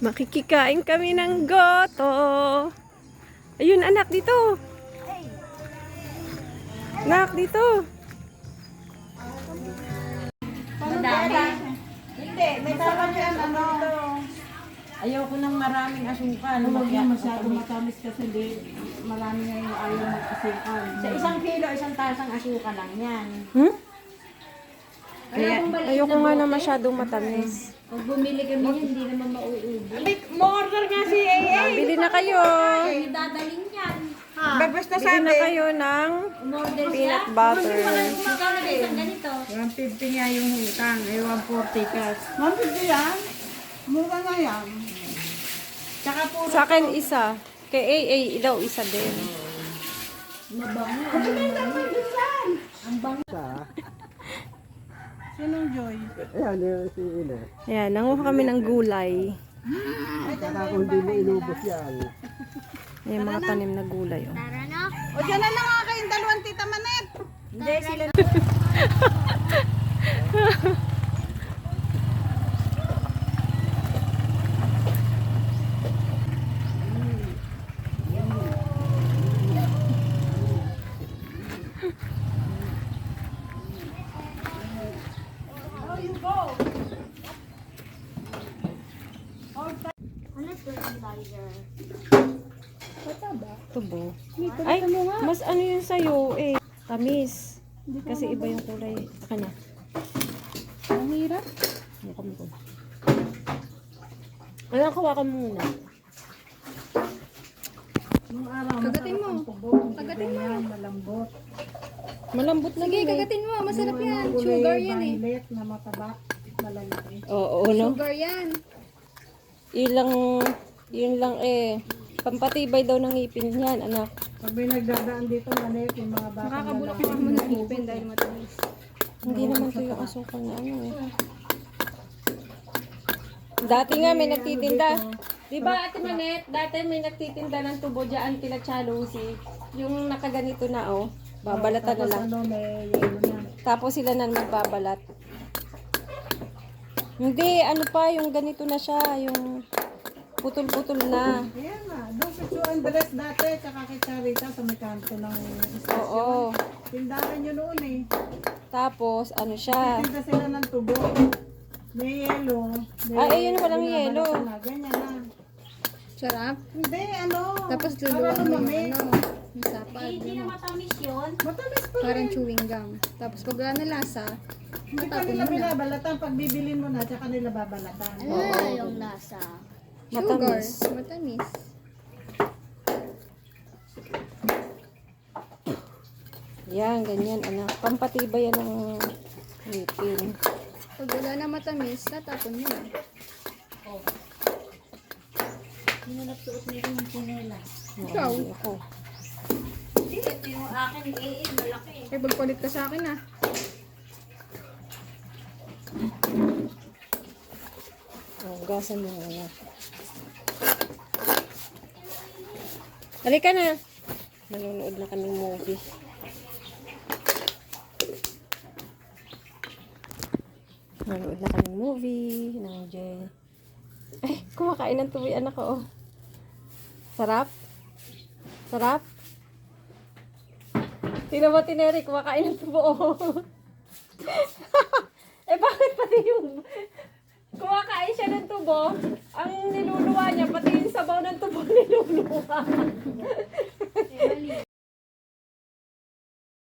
Makikikain kami ng goto. Ayun, anak, dito. Anak, dito. Madami. Hindi, may sarap yan, ano. Ayoko ng maraming asukal. Huwag na masyado matamis kasi marami nga yung ayaw mag-asukal. Sa 1 kilo, 1 tasang asukal lang yan. Hmm? Kaya, ayoko nga na masyadong matamis. Pag bumili kami yan, hindi naman mauubos. Mo-order nga si AA. Bili na kayo. Ay, dadalhin yan. Basta Bili na kayo ng Umorder siya. peanut butter. Magkano ba isang ganito? 150 nga yung utang. Ay, 140 kas. Mabigyan yan. Mura na yan. Tsaka puro. Sa akin, isa. Kay AA, daw isa din. Sinong Joy? Ayan, nanguha kami ng gulay. Saka kung hindi mo inubos yan. Ayan, mga tanim na gulay. Oh. O dyan na lang nga kayong dalawang tita Manet. Hindi sila. Tubo. Ay, mas ano yun sa'yo eh. Tamis. Kasi iba yung kulay sa kanya. Ang hirap. Hawakan mo ko. Alam, hawakan mo muna. Nung araw, Kagatin mo. Kagatin mo. Malambot. Malambot na Sige, din eh. kagatin mo. Masarap yan. Sugar yan eh. Violet na mataba. Malalaki. Oo, no? Sugar yan. Yun lang eh. Pampatibay daw ng ngipin yan, anak. Pag may nagdadaan dito, Manet, yung mga bata. Nakakabulok na mo ng ipin dahil matamis. Hindi naman to yung asukal na ano eh. Dati nga may nagtitinda. Di ba, Ate Manet? Dati may nagtitinda ng tubo dyan, kila Chalusi. Yung nakaganito na oh. Babalatan na lang. Ano, may yelo na. Tapos sila na magbabalat. Hindi, ano pa, yung ganito na siya, yung putol-putol na. Ayan na. Doon sa Chu Andres dati, tsaka kay Charita sa may kanto ng istasyon. Oo. Tindahan nyo noon eh. Tapos, ano siya. Tinda sila ng tubo. May yelo. Ayun, walang yelo. Ganyan na. Sarap. Hindi, ano. Tapos para luluwan mo yung lumamig. ano. Yung sapad. Hindi na matamis yun. Matamis pa Parang rin. chewing gum. Tapos pag wala na lasa, Hindi pa matapon nila mo na. binabalatan. Pag bibilin mo na, tsaka nila babalatan. Yung lasa. Sugar. Matamis. Matamis. Yan, ganyan, anak. Pampatibay yan ng ngipin. Pag wala na matamis, tatapon mo na. Hindi na nagsuot na yung chinelas. Ikaw? Hindi ako. Hindi, ito yung akin AA, malaki. Ay, magpalit ka sa akin ah. Oh, gasan mo na. Halika na. Nanonood na kaming movie. Nanonood na kaming movie. Ng Jen. Ay, kumakain ng tuboy anak ko. Oh. Sarap? Sarap? Tingnan mo, Tineri, kumakain ng tubo. Oh. Eh, bakit pati yung kumakain siya ng tubo, ang niluluwa niya, pati yung sabaw ng tubo niluluwa.